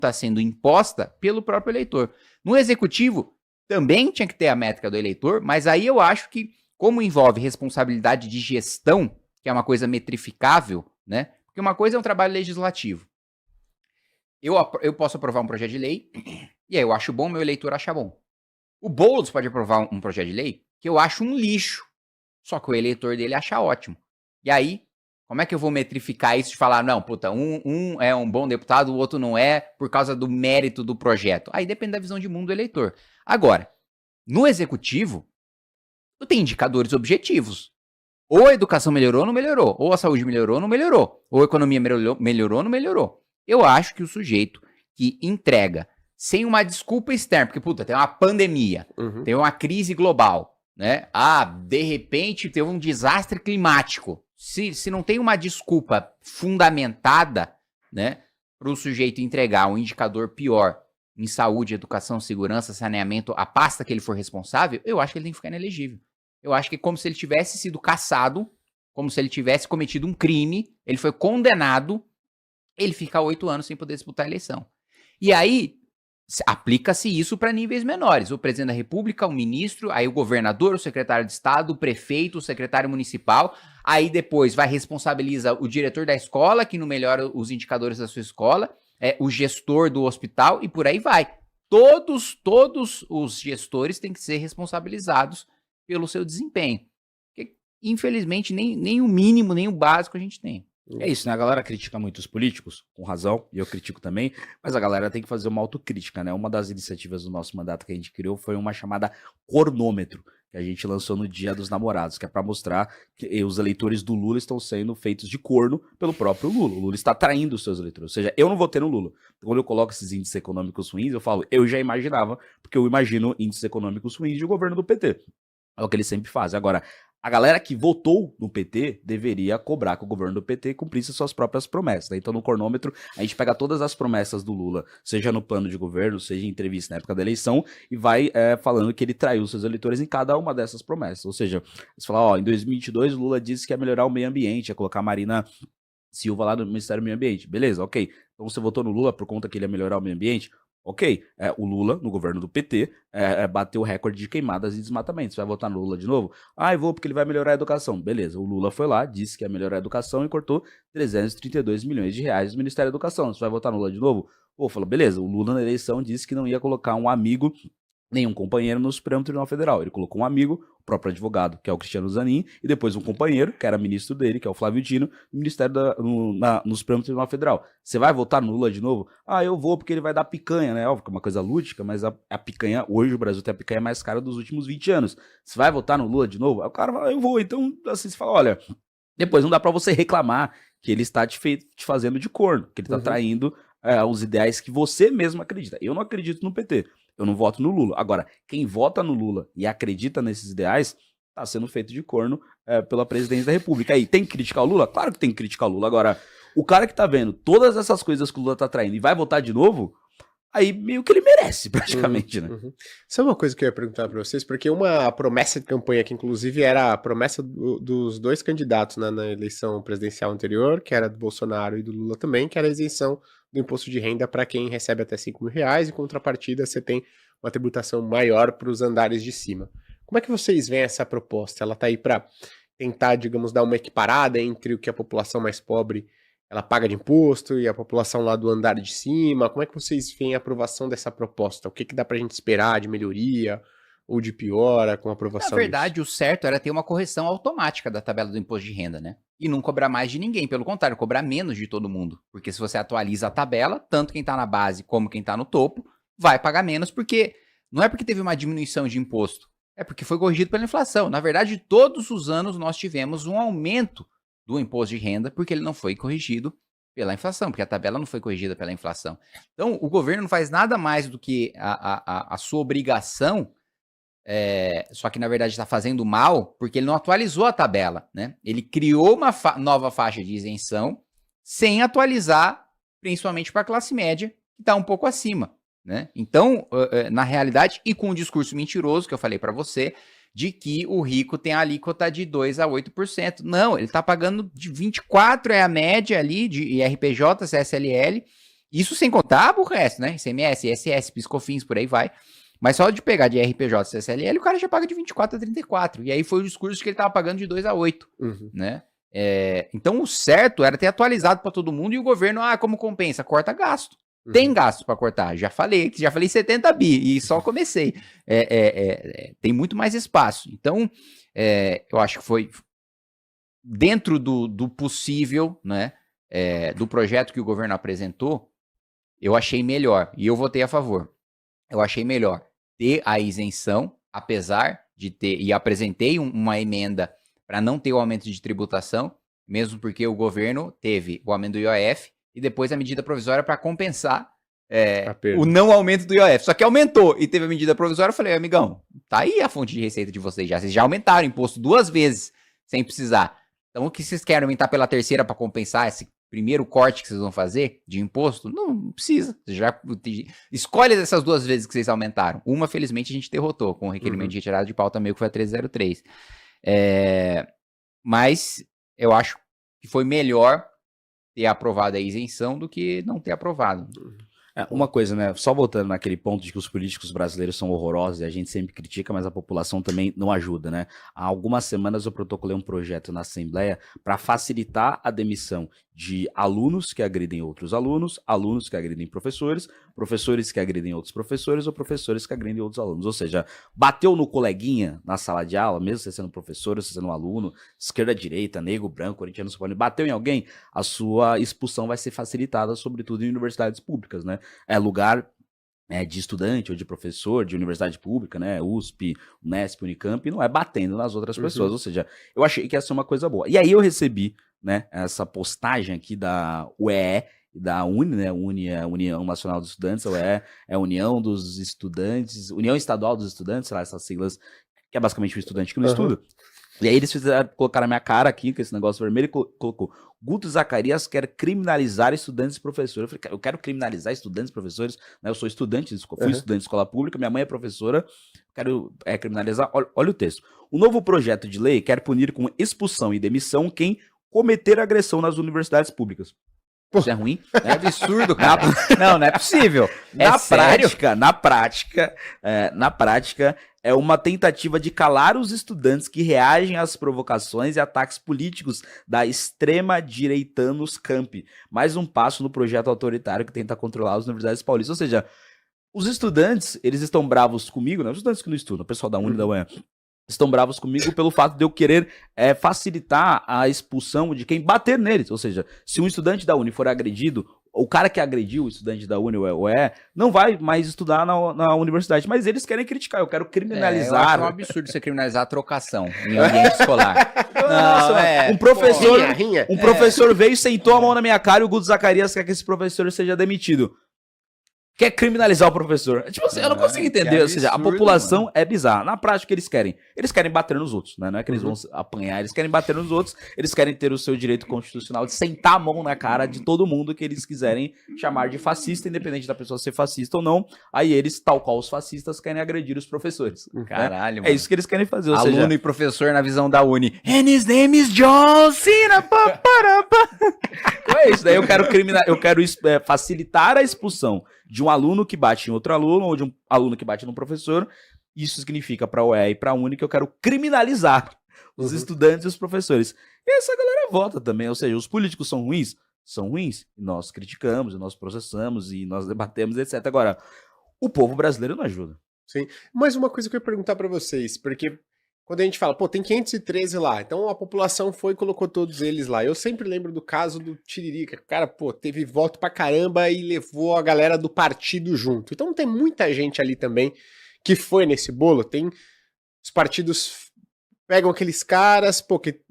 está sendo imposta pelo próprio eleitor. No executivo, também tinha que ter a métrica do eleitor, mas aí eu acho que, como envolve responsabilidade de gestão, que é uma coisa metrificável, né? Porque uma coisa é um trabalho legislativo. Eu posso aprovar um projeto de lei, e aí eu acho bom, meu eleitor acha bom. O Boulos pode aprovar um projeto de lei que eu acho um lixo, só que o eleitor dele acha ótimo. E aí, como é que eu vou metrificar isso de falar, não, puta, um é um bom deputado, o outro não é, por causa do mérito do projeto? Aí depende da visão de mundo do eleitor. Agora, no executivo, eu tenho indicadores objetivos. Ou a educação melhorou ou não melhorou, ou a saúde melhorou ou não melhorou, ou a economia melhorou ou não melhorou. Eu acho que o sujeito que entrega sem uma desculpa externa, porque, puta, tem uma pandemia, tem uma crise global, né? Ah, de repente teve um desastre climático. Se não tem uma desculpa fundamentada, né, para o sujeito entregar um indicador pior em saúde, educação, segurança, saneamento, a pasta que ele for responsável, eu acho que ele tem que ficar inelegível. Eu acho que é como se ele tivesse sido caçado, como se ele tivesse cometido um crime, ele foi condenado, ele fica 8 anos sem poder disputar a eleição. E aí, aplica-se isso para níveis menores. O presidente da República, o ministro, aí o governador, o secretário de Estado, o prefeito, o secretário municipal, aí depois responsabiliza o diretor da escola, que não melhora os indicadores da sua escola, o gestor do hospital e por aí vai. Todos os gestores têm que ser responsabilizados pelo seu desempenho. Porque, infelizmente, nem o mínimo, nem o básico a gente tem. É isso, né? A galera critica muito os políticos, com razão, e eu critico também, mas a galera tem que fazer uma autocrítica, né? Uma das iniciativas do nosso mandato que a gente criou foi uma chamada Cornômetro, que a gente lançou no Dia dos Namorados, que é para mostrar que os eleitores do Lula estão sendo feitos de corno pelo próprio Lula. O Lula está traindo os seus eleitores. Ou seja, eu não votei no Lula. Quando eu coloco esses índices econômicos ruins, eu falo, eu já imaginava, porque eu imagino índices econômicos ruins de governo do PT. É o que eles sempre fazem. Agora, a galera que votou no PT deveria cobrar que o governo do PT cumprisse suas próprias promessas, né? Então, no Cornômetro, a gente pega todas as promessas do Lula, seja no plano de governo, seja em entrevista na época da eleição, e vai falando que ele traiu seus eleitores em cada uma dessas promessas. Ou seja, você fala, ó, em 2022 o Lula disse que ia melhorar o meio ambiente, ia colocar a Marina Silva lá no Ministério do Meio Ambiente. Beleza, ok. Então você votou no Lula por conta que ele ia melhorar o meio ambiente? Ok, o Lula, no governo do PT, bateu o recorde de queimadas e desmatamentos. Vai votar no Lula de novo? Ah, eu vou porque ele vai melhorar a educação. Beleza, o Lula foi lá, disse que ia melhorar a educação e cortou 332 milhões de reais do Ministério da Educação. Você vai votar no Lula de novo? Pô, falou, beleza, o Lula na eleição disse que não ia colocar um amigo, nenhum companheiro no Supremo Tribunal Federal. Ele colocou um amigo, o próprio advogado, que é o Cristiano Zanin, e depois um companheiro, que era ministro dele, que é o Flávio Dino, no Supremo Tribunal Federal. Você vai votar no Lula de novo? Ah, eu vou porque ele vai dar picanha, né? Óbvio que é uma coisa lúdica, mas a picanha, hoje o Brasil tem a picanha mais cara dos últimos 20 anos. Você vai votar no Lula de novo? Aí o cara fala, eu vou. Então, assim, você fala, olha, depois não dá pra você reclamar que ele está te fazendo de corno, que ele tá traindo os ideais que você mesmo acredita. Eu não acredito no PT. Eu não voto no Lula. Agora, quem vota no Lula e acredita nesses ideais, tá sendo feito de corno pela presidência da República. Aí, tem que criticar o Lula? Claro que tem que criticar o Lula. Agora, o cara que tá vendo todas essas coisas que o Lula tá traindo e vai votar de novo, aí meio que ele merece, praticamente, né? Isso é uma coisa que eu ia perguntar pra vocês, porque uma promessa de campanha que, inclusive, era a promessa dos dois candidatos, né, na eleição presidencial anterior, que era do Bolsonaro e do Lula também, que era a isenção do imposto de renda para quem recebe até R$5.000, em contrapartida você tem uma tributação maior para os andares de cima. Como é que vocês veem essa proposta? Ela tá aí para tentar, digamos, dar uma equiparada entre o que a população mais pobre ela paga de imposto e a população lá do andar de cima? Como é que vocês veem a aprovação dessa proposta? O que dá pra gente esperar de melhoria ou de piora com a aprovação Na verdade, disso? o certo era ter uma correção automática da tabela do imposto de renda, né? E não cobrar mais de ninguém, pelo contrário, cobrar menos de todo mundo. Porque se você atualiza a tabela, tanto quem tá na base como quem tá no topo, vai pagar menos, porque não é porque teve uma diminuição de imposto, é porque foi corrigido pela inflação. Na verdade, todos os anos nós tivemos um aumento do imposto de renda, porque ele não foi corrigido pela inflação, porque a tabela não foi corrigida pela inflação. Então, o governo não faz nada mais do que a sua obrigação, só que na verdade está fazendo mal, porque ele não atualizou a tabela, né? Ele criou uma nova faixa de isenção sem atualizar, principalmente para a classe média, que está um pouco acima, né? Então, na realidade, e com um discurso mentiroso que eu falei para você, de que o rico tem a alíquota de 2% a 8%. Não, ele está pagando de 24%, é a média ali de IRPJ, CSLL, Isso sem contar o resto, né? ICMS, ISS, PiscoFins, por aí vai. Mas só de pegar de RPJ, CSLL, o cara já paga de 24 a 34. E aí foi o discurso que ele tava pagando de 2 a 8, né? Então o certo era ter atualizado para todo mundo e o governo, como compensa? Corta gasto. Tem gasto para cortar. Já falei 70 bi e só comecei. Tem muito mais espaço. Então, eu acho que foi dentro do possível, né? Do projeto que o governo apresentou, eu achei melhor. E eu votei a favor. Eu achei melhor ter a isenção, apesar de ter, e apresentei uma emenda para não ter o aumento de tributação, mesmo porque o governo teve o aumento do IOF e depois a medida provisória para compensar o não aumento do IOF. Só que aumentou e teve a medida provisória, eu falei, amigão, tá aí a fonte de receita de vocês já. Vocês já aumentaram o imposto 2 vezes sem precisar. Então o que vocês querem aumentar pela terceira para compensar esse primeiro corte que vocês vão fazer de imposto? Não precisa. Você já escolhe dessas 2 vezes que vocês aumentaram. Uma, felizmente, a gente derrotou com o requerimento de retirada de pauta meio que foi a 1303. Mas eu acho que foi melhor ter aprovado a isenção do que não ter aprovado. Uma coisa, né? Só voltando naquele ponto de que os políticos brasileiros são horrorosos e a gente sempre critica, mas a população também não ajuda, né? Há algumas semanas eu protocolei um projeto na Assembleia para facilitar a demissão de alunos que agridem outros alunos, alunos que agridem professores, professores que agridem outros professores ou professores que agridem outros alunos. Ou seja, bateu no coleguinha na sala de aula, mesmo você sendo professor, você sendo um aluno, esquerda, direita, negro, branco, corintiano, São Paulo, bateu em alguém, a sua expulsão vai ser facilitada, sobretudo em universidades públicas, né? É lugar de estudante ou de professor de universidade pública, né, USP, Unesp, Unicamp, não é batendo nas outras pessoas, ou seja, eu achei que ia ser uma coisa boa. E aí eu recebi, né, essa postagem aqui da UEE, da UNE, né, UNE é a União Nacional dos Estudantes, a UEE é a União dos Estudantes, União Estadual dos Estudantes, sei lá, essas siglas, que é basicamente o estudante que não estuda. E aí eles colocaram a minha cara aqui, com esse negócio vermelho, e colocou: Guto Zacarias quer criminalizar estudantes e professores. Eu falei, eu quero criminalizar estudantes e professores, né? Eu sou estudante, fui estudante de escola pública, minha mãe é professora, quero criminalizar. Olha o texto. O novo projeto de lei quer punir com expulsão e demissão quem cometer agressão nas universidades públicas. Isso é ruim? É absurdo, cara. Não é possível. Na prática, é uma tentativa de calar os estudantes que reagem às provocações e ataques políticos da extrema-direitanos campi. Mais um passo no projeto autoritário que tenta controlar as universidades paulistas. Ou seja, os estudantes, eles estão bravos comigo, né? Os estudantes que não estudam, o pessoal da UNE e da UEM, estão bravos comigo pelo fato de eu querer facilitar a expulsão de quem bater neles. Ou seja, se um estudante da UNE for agredido, o cara que agrediu o estudante da UNE ou não vai mais estudar na universidade, mas eles querem criticar. Eu quero criminalizar. Eu acho um absurdo você criminalizar a trocação em ambiente escolar. Um professor veio e sentou a mão na minha cara e o Guto Zacarias quer que esse professor seja demitido. Quer criminalizar o professor. Tipo assim, eu não consigo entender. Ou seja, a população é bizarra. Na prática, eles querem bater nos outros, né? Não é que eles vão apanhar, eles querem bater nos outros, eles querem ter o seu direito constitucional de sentar a mão na cara de todo mundo que eles quiserem chamar de fascista, independente da pessoa ser fascista ou não. Aí eles, tal qual os fascistas, querem agredir os professores. Caralho, né? É isso que eles querem fazer. Ou aluno seja, e professor na visão da Uni. And his name is John Cena. Então é isso. Daí eu quero facilitar a expulsão de um aluno que bate em outro aluno, ou de um aluno que bate num professor. Isso significa para a UEA e para a UNE que eu quero criminalizar os estudantes e os professores. E essa galera vota também, ou seja, os políticos são ruins? São ruins. E nós criticamos, e nós processamos, e nós debatemos, etc. Agora, o povo brasileiro não ajuda. Sim. Mas uma coisa que eu ia perguntar para vocês, porque quando a gente fala, tem 513 lá, então a população foi e colocou todos eles lá. Eu sempre lembro do caso do Tiririca, que o cara, teve voto pra caramba e levou a galera do partido junto. Então tem muita gente ali também que foi nesse bolo. Tem os partidos pegam aqueles caras, que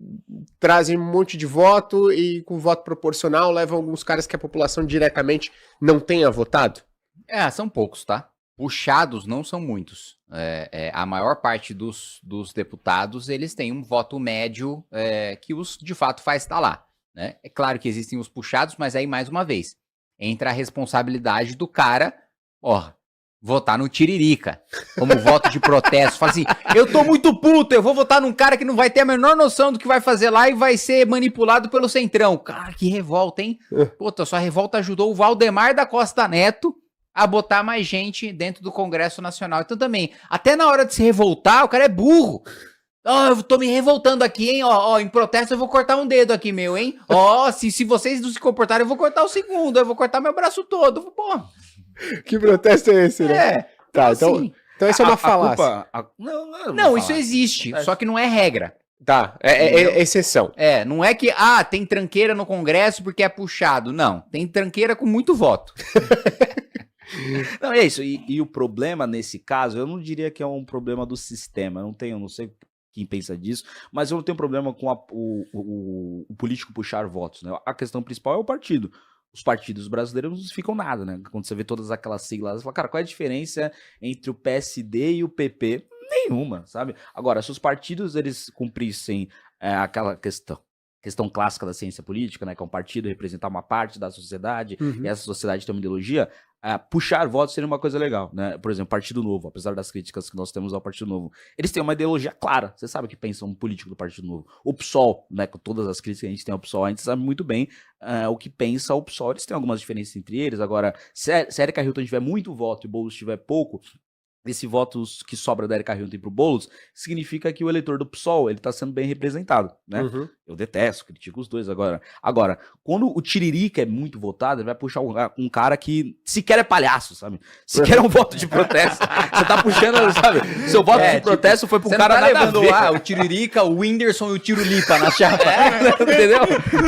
trazem um monte de voto e com voto proporcional levam alguns caras que a população diretamente não tenha votado. São poucos, tá? Puxados não são muitos. A maior parte dos deputados, eles têm um voto médio que os de fato faz estar lá. Né? É claro que existem os puxados, mas aí, mais uma vez, entra a responsabilidade do cara. votar no Tiririca, como voto de protesto. Fala assim, eu tô muito puto, eu vou votar num cara que não vai ter a menor noção do que vai fazer lá e vai ser manipulado pelo Centrão. Cara, que revolta, hein? Puta, sua revolta ajudou o Valdemar da Costa Neto a botar mais gente dentro do Congresso Nacional. Então também, até na hora de se revoltar, o cara é burro. Ó, eu tô me revoltando aqui, hein? Ó, em protesto eu vou cortar um dedo aqui meu, hein? Ó, se vocês não se comportarem, eu vou cortar o segundo, eu vou cortar meu braço todo. Pô, Que protesto é esse, né? é. Tá, assim, então essa é uma falácia. Não, isso existe, só que não é regra. Tá, é exceção. É, não é que, tem tranqueira no Congresso porque é puxado. Não, tem tranqueira com muito voto. Não, é isso. E o problema nesse caso, eu não diria que é um problema do sistema. Eu não sei quem pensa disso, mas eu não tenho problema com o político puxar votos, né? A questão principal é o partido. Os partidos brasileiros não ficam nada, né? Quando você vê todas aquelas siglas, você fala, cara, qual é a diferença entre o PSD e o PP? Nenhuma, sabe? Agora, se os partidos eles cumprissem aquela questão clássica da ciência política, né? Que é um partido representar uma parte da sociedade, e essa sociedade tem uma ideologia, puxar votos seria uma coisa legal, né? Por exemplo, Partido Novo, apesar das críticas que nós temos ao Partido Novo, eles têm uma ideologia clara. Você sabe o que pensa um político do Partido Novo. O PSOL, né? Com todas as críticas que a gente tem ao PSOL, a gente sabe muito bem o que pensa o PSOL. Eles têm algumas diferenças entre eles. Agora, se a Erika Hilton tiver muito voto e o Boulos tiver pouco, esse votos que sobra da Erika Hilton pro Boulos, significa que o eleitor do PSOL, ele tá sendo bem representado, né? Eu detesto, critico os dois agora. Agora, quando o Tiririca é muito votado, ele vai puxar um cara que sequer é palhaço, sabe? Sequer é um voto de protesto. Você tá puxando, sabe? Seu voto de protesto foi pro cara tá nada levando a ver. o Tiririca, o Whindersson e o Tirulipa na chapa. Entendeu?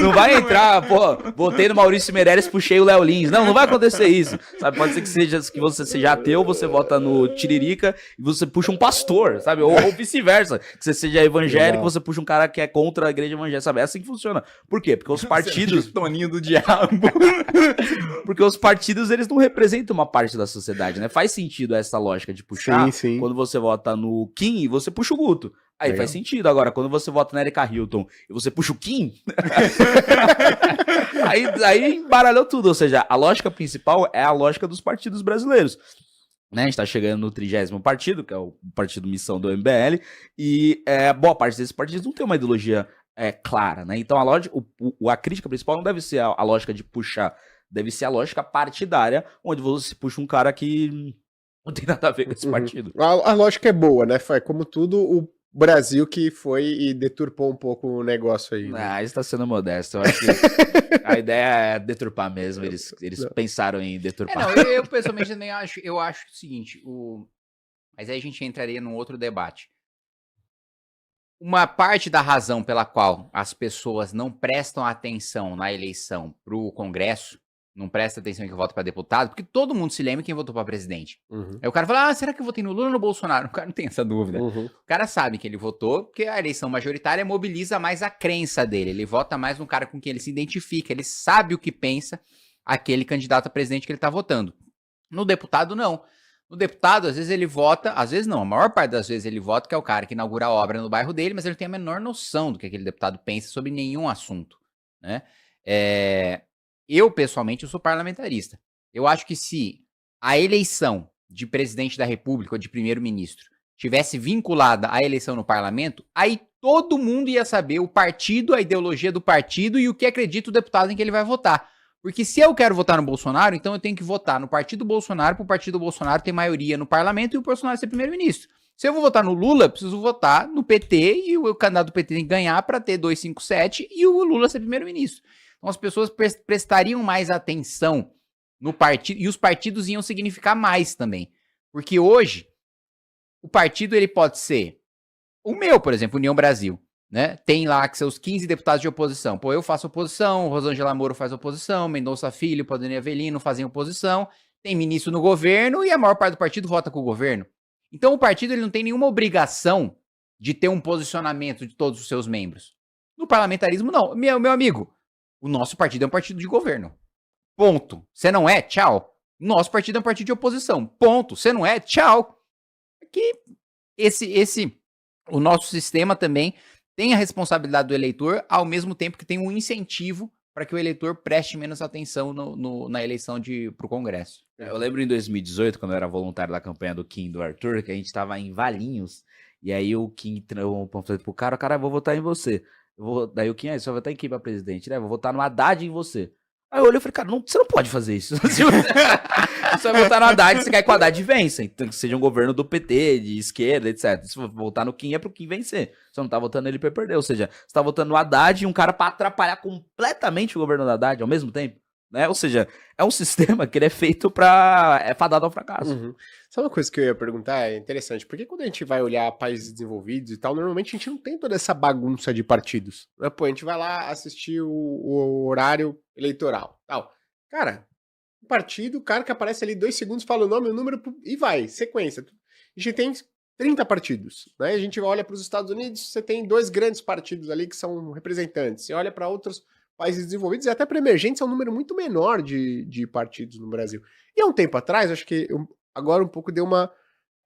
Não vai entrar, pô, votei no Maurício Meirelles, puxei o Léo Lins. Não vai acontecer isso. Sabe? Pode ser que você seja ateu, você vota no Tiririca e você puxa um pastor, sabe? Ou vice-versa. Que você seja evangélico, você puxa um cara que é contra a igreja evangélica, sabe? É assim que funciona. Por quê? Porque os partidos... Toninho do diabo. Porque os partidos, eles não representam uma parte da sociedade, né? Faz sentido essa lógica de puxar. Sim. Quando você vota no Kim, você puxa o Guto. Aí faz sentido. Agora, quando você vota na Erika Hilton e você puxa o Kim, aí embaralhou tudo. Ou seja, a lógica principal é a lógica dos partidos brasileiros. Né, a gente tá chegando no 30º partido, que é o partido missão do MBL, e boa parte desses partidos não tem uma ideologia clara, né? Então a crítica principal não deve ser a lógica de puxar, deve ser a lógica partidária, onde você puxa um cara que não tem nada a ver com esse partido. A lógica é boa, né? Foi como tudo o Brasil que foi e deturpou um pouco o negócio aí. Né? Isso tá sendo modesto. Eu acho que a ideia é deturpar mesmo. Eles pensaram em deturpar. Eu pessoalmente também acho o seguinte, mas aí a gente entraria num outro debate. Uma parte da razão pela qual as pessoas não prestam atenção na eleição pro Congresso, não presta atenção em quem vota pra deputado, porque todo mundo se lembra quem votou pra presidente. Aí o cara fala, será que eu votei no Lula ou no Bolsonaro? O cara não tem essa dúvida. O cara sabe que ele votou, porque a eleição majoritária mobiliza mais a crença dele. Ele vota mais no cara com quem ele se identifica. Ele sabe o que pensa aquele candidato a presidente que ele tá votando. No deputado, não. No deputado, às vezes ele vota, às vezes não, a maior parte das vezes ele vota que é o cara que inaugura a obra no bairro dele, mas ele não tem a menor noção do que aquele deputado pensa sobre nenhum assunto, né? Eu, pessoalmente, eu sou parlamentarista. Eu acho que se a eleição de presidente da República ou de primeiro-ministro tivesse vinculada à eleição no parlamento, aí todo mundo ia saber o partido, a ideologia do partido e o que acredita o deputado em que ele vai votar. Porque se eu quero votar no Bolsonaro, então eu tenho que votar no partido Bolsonaro para o partido Bolsonaro ter maioria no parlamento e o Bolsonaro ser primeiro-ministro. Se eu vou votar no Lula, eu preciso votar no PT e o candidato do PT tem que ganhar para ter 257 e o Lula ser primeiro-ministro. Então as pessoas prestariam mais atenção no partido e os partidos iam significar mais também. Porque hoje, o partido ele pode ser o meu, por exemplo, União Brasil. Né? Tem lá que seus 15 deputados de oposição. Pô, eu faço oposição, Rosângela Moro faz oposição, Mendonça Filho, Padre Avelino fazem oposição, tem ministro no governo e a maior parte do partido vota com o governo. Então o partido ele não tem nenhuma obrigação de ter um posicionamento de todos os seus membros. No parlamentarismo, não. Meu amigo, o nosso partido é um partido de governo. Ponto. Você não é? Tchau. Nosso partido é um partido de oposição. Ponto. Você não é? Tchau. Aqui, o nosso sistema também tem a responsabilidade do eleitor, ao mesmo tempo que tem um incentivo para que o eleitor preste menos atenção na eleição para o Congresso. Eu lembro em 2018, quando eu era voluntário da campanha do Kim e do Arthur, que a gente tava em Valinhos, e aí o Kim entregou um panfleto pro cara, vou votar em você. Daí o Kim, aí, você vai votar em quem pra presidente? Né? Vou votar no Haddad em você. Aí eu olhei e falei, cara, você não pode fazer isso. Você vai votar no Haddad, você quer que o Haddad vença. Então, que seja um governo do PT, de esquerda, etc. Se votar no Kim, é pro Kim vencer. Você não tá votando ele pra perder. Ou seja, você tá votando no Haddad e um cara pra atrapalhar completamente o governo do Haddad ao mesmo tempo. Né? Ou seja, é um sistema que ele é feito é fadado ao fracasso. Uhum. Sabe uma coisa que eu ia perguntar? É interessante, porque quando a gente vai olhar países desenvolvidos e tal, normalmente a gente não tem toda essa bagunça de partidos. Né? Pô, a gente vai lá assistir o horário eleitoral, tal. Cara, um partido, o cara que aparece ali 2 segundos, fala o nome, o número e vai, sequência. A gente tem 30 partidos, né? A gente olha para os Estados Unidos, você tem 2 grandes partidos ali que são representantes. Você olha para outros países desenvolvidos e até para emergentes é um número muito menor de partidos no Brasil. E há um tempo atrás, acho que agora um pouco deu uma...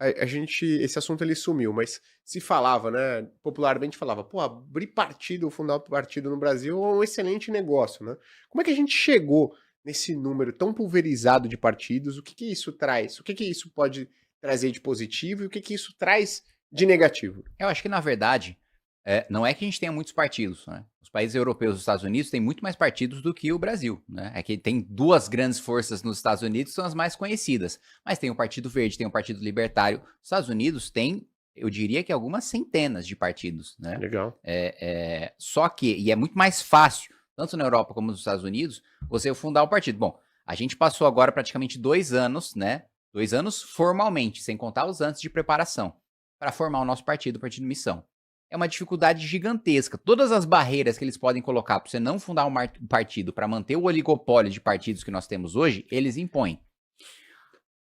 esse assunto ele sumiu, mas se falava, né, popularmente falava, pô, abrir partido, fundar partido no Brasil é um excelente negócio, né? Como é que a gente chegou nesse número tão pulverizado de partidos? O que que isso traz? O que que isso pode trazer de positivo e o que que isso traz de negativo? Eu acho que, na verdade, não é que a gente tenha muitos partidos, né? Os países europeus e os Estados Unidos têm muito mais partidos do que o Brasil, né? É que tem 2 grandes forças nos Estados Unidos, que são as mais conhecidas. Mas tem o Partido Verde, tem o Partido Libertário. Os Estados Unidos tem, eu diria que algumas centenas de partidos, né? Legal. Só que, e é muito mais fácil, tanto na Europa como nos Estados Unidos, você fundar o partido. Bom, a gente passou agora praticamente 2 anos, né? 2 anos formalmente, sem contar os anos de preparação, para formar o nosso partido, o Partido Missão. É uma dificuldade gigantesca. Todas as barreiras que eles podem colocar para você não fundar um partido, para manter o oligopólio de partidos que nós temos hoje, eles impõem.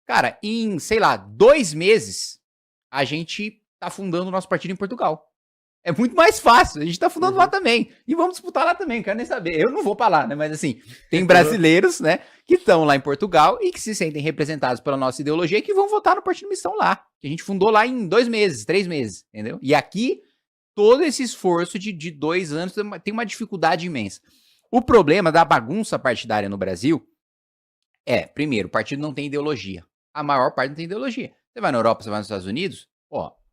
Cara, em, sei lá, 2 meses, a gente tá fundando o nosso partido em Portugal. É muito mais fácil, a gente tá fundando lá também. E vamos disputar lá também, quero nem saber. Eu não vou pra lá, né? Mas assim, tem brasileiros, né, que estão lá em Portugal e que se sentem representados pela nossa ideologia e que vão votar no Partido Missão lá. Que a gente fundou lá em 2 meses, 3 meses, entendeu? E aqui, todo esse esforço de 2 anos tem uma dificuldade imensa. O problema da bagunça partidária no Brasil primeiro, o partido não tem ideologia. A maior parte não tem ideologia. Você vai na Europa, você vai nos Estados Unidos,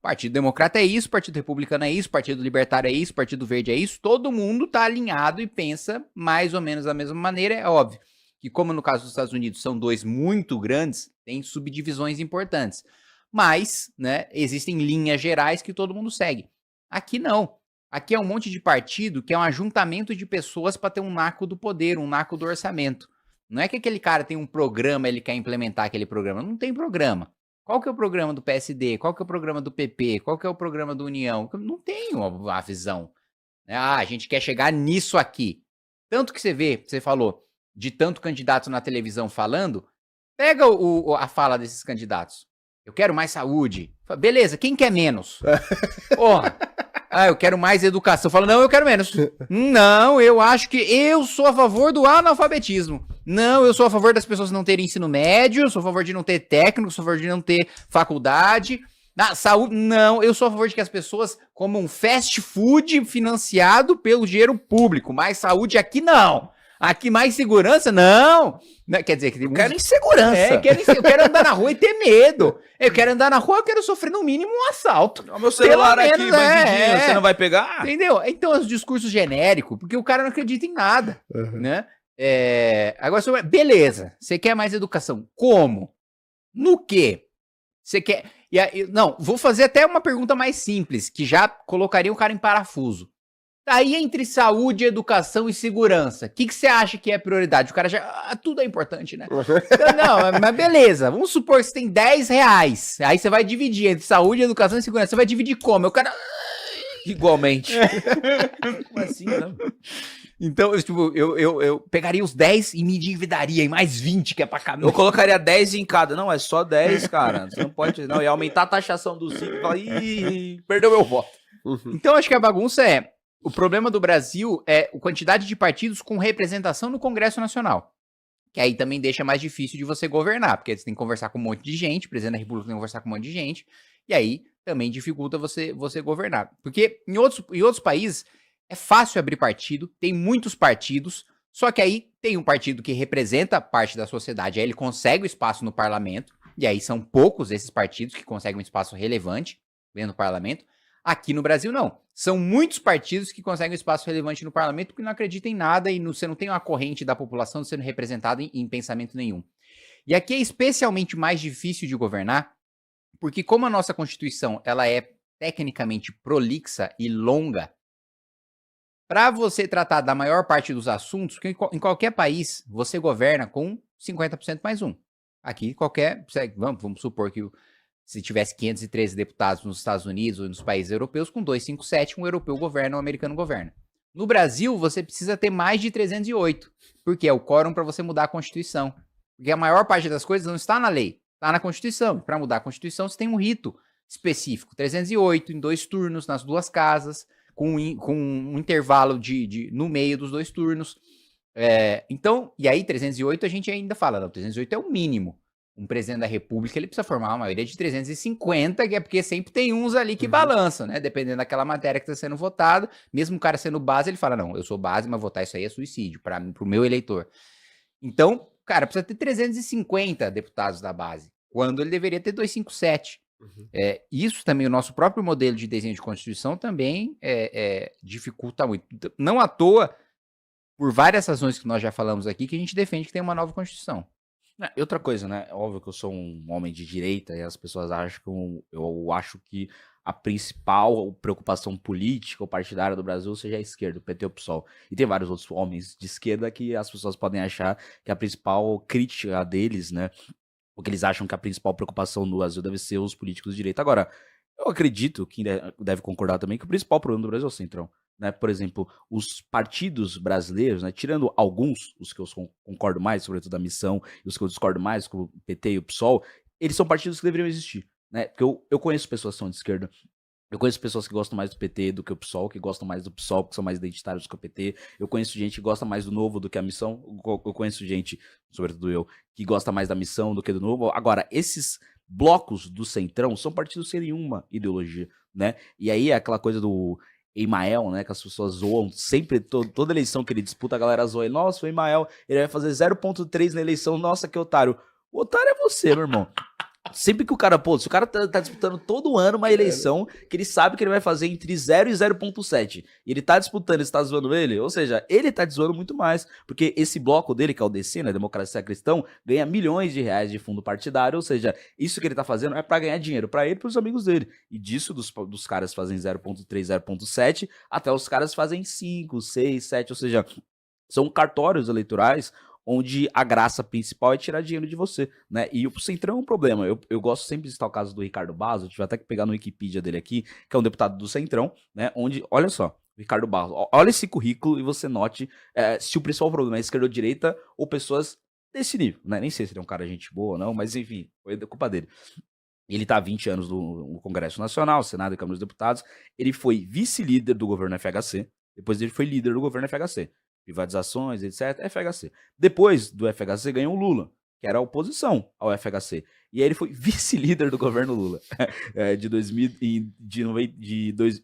Partido Democrata é isso, Partido Republicano é isso, Partido Libertário é isso, Partido Verde é isso, todo mundo tá alinhado e pensa mais ou menos da mesma maneira. É óbvio que, como no caso dos Estados Unidos são 2 muito grandes, tem subdivisões importantes. Mas, né, existem linhas gerais que todo mundo segue. Aqui não. Aqui é um monte de partido que é um ajuntamento de pessoas para ter um naco do poder, um naco do orçamento. Não é que aquele cara tem um programa, ele quer implementar aquele programa. Não tem programa. Qual que é o programa do PSD? Qual que é o programa do PP? Qual que é o programa do União? Não tem uma visão. A gente quer chegar nisso aqui. Tanto que você falou, de tanto candidato na televisão falando, pega a fala desses candidatos. Eu quero mais saúde. Beleza, quem quer menos? Porra. Eu quero mais educação. Fala, não, eu quero menos. Não, eu acho que eu sou a favor do analfabetismo. Não, eu sou a favor das pessoas não terem ensino médio, eu sou a favor de não ter técnico, sou a favor de não ter faculdade. Saúde, não, eu sou a favor de que as pessoas comam fast food financiado pelo dinheiro público. Mais saúde aqui não. Aqui mais segurança, não. Quer dizer, que eu quero insegurança. Eu quero andar na rua e ter medo. Eu quero andar na rua, eu quero sofrer no mínimo um assalto. O meu celular aqui, bandidinho, você não vai pegar? Entendeu? Então, os discursos genéricos, porque o cara não acredita em nada, né? Agora, beleza, você quer mais educação. Como? No quê? Você quer... Não, vou fazer até uma pergunta mais simples, que já colocaria o cara em parafuso. Aí entre saúde, educação e segurança, o que você acha que é prioridade? O cara já... tudo é importante, né? Não, mas beleza, vamos supor que você tem R$10. Aí você vai dividir entre saúde, educação e segurança. Você vai dividir como? O cara... Igualmente. Como assim, né? Então, eu pegaria os 10 e me endividaria em mais 20, que é pra caminho. Eu colocaria 10 em cada. Não, é só 10, cara. Você não pode... Não, ia aumentar a taxação dos 5 e falar, perdeu meu voto. Então, acho que a bagunça o problema do Brasil é a quantidade de partidos com representação no Congresso Nacional. Que aí também deixa mais difícil de você governar, porque você tem que conversar com um monte de gente, o presidente da República tem que conversar com um monte de gente, e aí também dificulta você governar. Porque em outros países é fácil abrir partido, tem muitos partidos, Só que aí tem um partido que representa parte da sociedade, aí ele consegue o espaço no parlamento, e aí são poucos esses partidos que conseguem um espaço relevante dentro do parlamento. Aqui no Brasil, não. São muitos partidos que conseguem um espaço relevante no parlamento porque não acreditam em nada e você não tem uma corrente da população sendo representada em pensamento nenhum. E aqui é especialmente mais difícil de governar, porque como a nossa Constituição ela é tecnicamente prolixa e longa, para você tratar da maior parte dos assuntos, porque em qualquer país você governa com 50% mais um. Aqui vamos supor que se tivesse 513 deputados nos Estados Unidos ou nos países europeus, com 257, um europeu governa, um americano governa. No Brasil, você precisa ter mais de 308, porque é o quórum para você mudar a Constituição. Porque a maior parte das coisas não está na lei, está na Constituição. Para mudar a Constituição, você tem um rito específico, 308, em 2 turnos, nas 2 casas, com um intervalo no meio dos 2 turnos. Então, e aí 308 a gente ainda fala, não, 308 é o mínimo. Um presidente da república, ele precisa formar uma maioria de 350, que é porque sempre tem uns ali que balançam, né? Dependendo daquela matéria que está sendo votada, mesmo o cara sendo base, ele fala, não, eu sou base, mas votar isso aí é suicídio pro meu eleitor. Então, cara, precisa ter 350 deputados da base, quando ele deveria ter 257. Isso também, o nosso próprio modelo de desenho de Constituição também dificulta muito. Não à toa, por várias razões que nós já falamos aqui, que a gente defende que tem uma nova Constituição. E outra coisa, né? É óbvio que eu sou um homem de direita e as pessoas acham que eu acho que a principal preocupação política ou partidária do Brasil seja a esquerda, o PT ou o PSOL. E tem vários outros homens de esquerda que as pessoas podem achar que a principal crítica deles, né? Porque eles acham que a principal preocupação do Brasil deve ser os políticos de direita. Agora, eu acredito, que deve concordar também, que o principal problema do Brasil é o Centrão. Né? Por exemplo, os partidos brasileiros, né, tirando alguns, os que eu concordo mais, sobretudo a Missão, e os que eu discordo mais, como o PT e o PSOL, eles são partidos que deveriam existir. Né? Porque eu conheço pessoas que são de esquerda, eu conheço pessoas que gostam mais do PT do que o PSOL, que gostam mais do PSOL, que são mais identitários do que o PT. Eu conheço gente que gosta mais do Novo do que a Missão. Eu conheço gente, sobretudo eu, que gosta mais da Missão do que do Novo. Agora, esses blocos do Centrão são partidos sem nenhuma ideologia, né? E aí é aquela coisa do Emael, né, que as pessoas zoam sempre, toda eleição que ele disputa, a galera zoa ele. Nossa, o Emael, ele vai fazer 0,3 na eleição, nossa, que otário. O otário é você, meu irmão. Sempre que o cara, se o cara tá disputando todo ano uma eleição que ele sabe que ele vai fazer entre 0 e 0,7, e ele tá disputando e você tá zoando ele, ou seja, ele tá te zoando muito mais, porque esse bloco dele, que é o DC, né, Democracia Cristão, ganha milhões de reais de fundo partidário, ou seja, isso que ele tá fazendo é pra ganhar dinheiro pra ele e pros amigos dele, e disso dos caras fazem 0,3, 0,7, até os caras fazem 5, 6, 7, ou seja, são cartórios eleitorais onde a graça principal é tirar dinheiro de você, né? E o Centrão é um problema. Eu gosto sempre de citar o caso do Ricardo Barros, eu tive até que pegar no Wikipedia dele aqui, que é um deputado do Centrão, né? Onde, olha só, Ricardo Barros, olha esse currículo e você note se o principal problema é esquerda ou direita ou pessoas desse nível, né? Nem sei se ele é um cara gente boa ou não, mas enfim, foi culpa dele. Ele tá há 20 anos no Congresso Nacional, Senado e Câmara dos Deputados. Ele foi vice-líder do governo FHC, depois ele foi líder do governo FHC. Privatizações, etc. FHC. Depois do FHC ganhou o Lula, que era a oposição ao FHC. E aí ele foi vice-líder do governo Lula em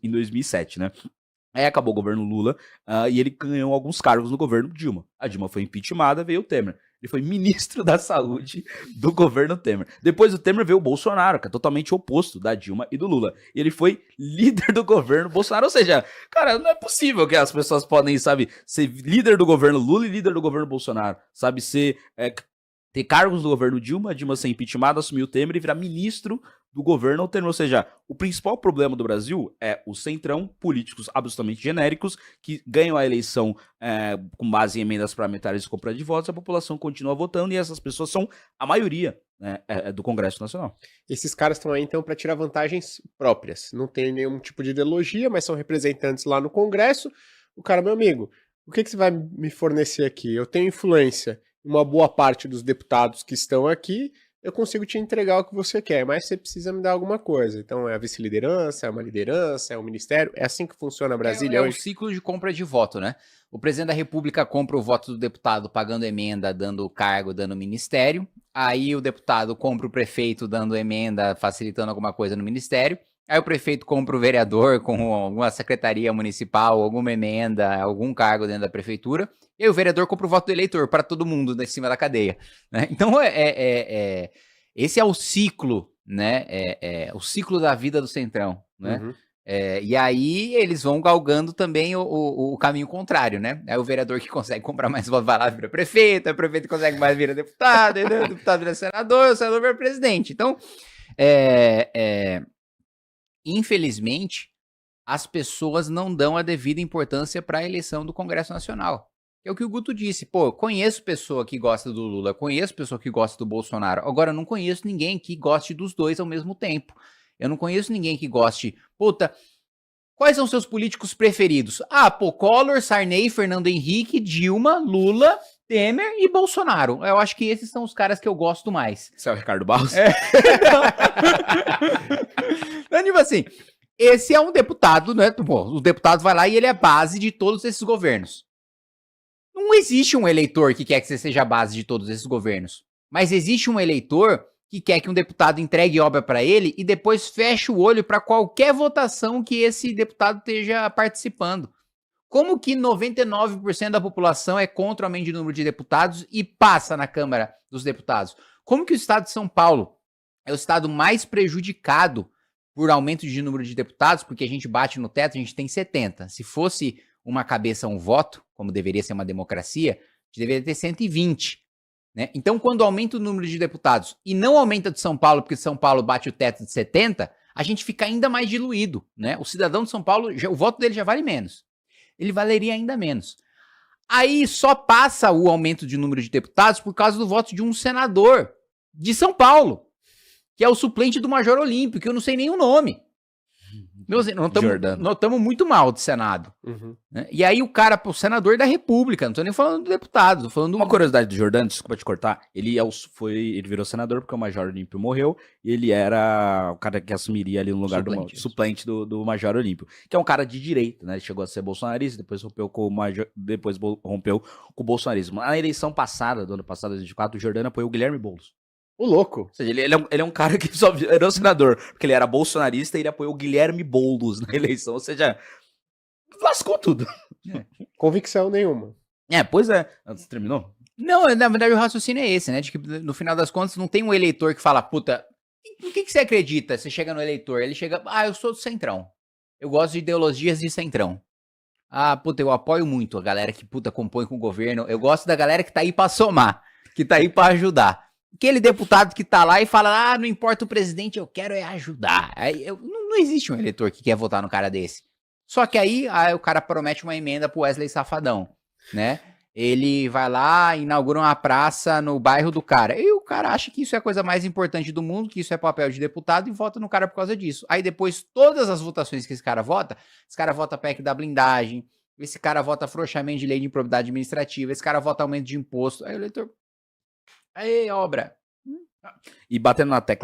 2007, né? Aí acabou o governo Lula e ele ganhou alguns cargos no governo Dilma. A Dilma foi impeachmentada, veio o Temer. Ele foi ministro da Saúde do governo Temer. Depois do Temer veio o Bolsonaro, que é totalmente oposto da Dilma e do Lula. E ele foi líder do governo Bolsonaro. Ou seja, cara, não é possível que as pessoas podem, sabe, ser líder do governo Lula e líder do governo Bolsonaro. Sabe, ter cargos do governo Dilma ser impeachmentada, assumir o Temer e virar ministro do governo Temer. Ou seja, o principal problema do Brasil é o Centrão, políticos absolutamente genéricos, que ganham a eleição com base em emendas parlamentares e compra de votos, a população continua votando e essas pessoas são a maioria, né, do Congresso Nacional. Esses caras estão aí, então, para tirar vantagens próprias. Não tem nenhum tipo de ideologia, mas são representantes lá no Congresso. O cara, meu amigo, o que você vai me fornecer aqui? Eu tenho influência em uma boa parte dos deputados que estão aqui, eu consigo te entregar o que você quer, mas você precisa me dar alguma coisa. Então é a vice-liderança, é uma liderança, é um ministério, é assim que funciona Brasília hoje? É o ciclo de compra de voto, né? O presidente da República compra o voto do deputado pagando emenda, dando cargo, dando ministério. Aí o deputado compra o prefeito dando emenda, facilitando alguma coisa no ministério. Aí o prefeito compra o vereador com alguma secretaria municipal, alguma emenda, algum cargo dentro da prefeitura, e aí o vereador compra o voto do eleitor para todo mundo em cima da cadeia. Né? Então, esse é o ciclo, né? O ciclo da vida do Centrão, né? Uhum. E aí eles vão galgando também o caminho contrário, né? Aí o vereador que consegue comprar mais votos vai lá vira prefeito, aí o prefeito que consegue mais vira deputado, aí o deputado vira senador, o senador vira presidente. Então, infelizmente, as pessoas não dão a devida importância para a eleição do Congresso Nacional. É o que o Guto disse. Pô, conheço pessoa que gosta do Lula, conheço pessoa que gosta do Bolsonaro. Agora, eu não conheço ninguém que goste dos dois ao mesmo tempo. Eu não conheço ninguém que goste... Puta, quais são seus políticos preferidos? Ah, pô, Collor, Sarney, Fernando Henrique, Dilma, Lula, Temer e Bolsonaro. Eu acho que esses são os caras que eu gosto mais. Esse é o Ricardo Barros? Então, tipo assim, esse é um deputado, né? Bom, o deputado vai lá e ele é a base de todos esses governos. Não existe um eleitor que quer que você seja a base de todos esses governos. Mas existe um eleitor que quer que um deputado entregue obra para ele e depois feche o olho para qualquer votação que esse deputado esteja participando. Como que 99% da população é contra o aumento de número de deputados e passa na Câmara dos Deputados? Como que o estado de São Paulo é o estado mais prejudicado por aumento de número de deputados, porque a gente bate no teto, a gente tem 70. Se fosse uma cabeça, um voto, como deveria ser uma democracia, a gente deveria ter 120. Né? Então, quando aumenta o número de deputados e não aumenta de São Paulo, porque São Paulo bate o teto de 70, a gente fica ainda mais diluído. Né? O cidadão de São Paulo, o voto dele já vale menos. Ele valeria ainda menos. Aí só passa o aumento de número de deputados por causa do voto de um senador de São Paulo, que é o suplente do Major Olímpio, que eu não sei nem o nome. Nós estamos muito mal de Senado. Uhum. Né? E aí o cara, o senador da República, não tô nem falando do deputado, tô falando do... Uma curiosidade do Jordano, desculpa te cortar, ele virou senador porque o Major Olímpio morreu e ele era o cara que assumiria ali no lugar do suplente do Major Olímpio, que é um cara de direita, né? Ele chegou a ser bolsonarista, depois rompeu com o bolsonarismo. Na eleição passada, do ano passado, 2024, o Jordano apoiou o Guilherme Boulos. O louco. Ou seja, ele é um cara que só virou senador, porque ele era bolsonarista e ele apoiou o Guilherme Boulos na eleição. Ou seja, lascou tudo. Convicção nenhuma. Pois é. Você terminou? Não, na verdade o raciocínio é esse, né? De que no final das contas não tem um eleitor que fala, puta, no que você acredita? Você chega no eleitor, ele chega, eu sou do Centrão. Eu gosto de ideologias de Centrão. Puta, eu apoio muito a galera que, puta, compõe com o governo. Eu gosto da galera que tá aí pra somar, que tá aí pra ajudar. Aquele deputado que tá lá e fala, não importa o presidente, eu quero ajudar. Não existe um eleitor que quer votar no cara desse. Só que aí o cara promete uma emenda pro Wesley Safadão, né? Ele vai lá, inaugura uma praça no bairro do cara. E o cara acha que isso é a coisa mais importante do mundo, que isso é papel de deputado e vota no cara por causa disso. Aí depois, todas as votações que esse cara vota PEC da blindagem, esse cara vota afrouxamento de lei de improbidade administrativa, esse cara vota aumento de imposto. Aí o eleitor... Aí, obra. E batendo na tecla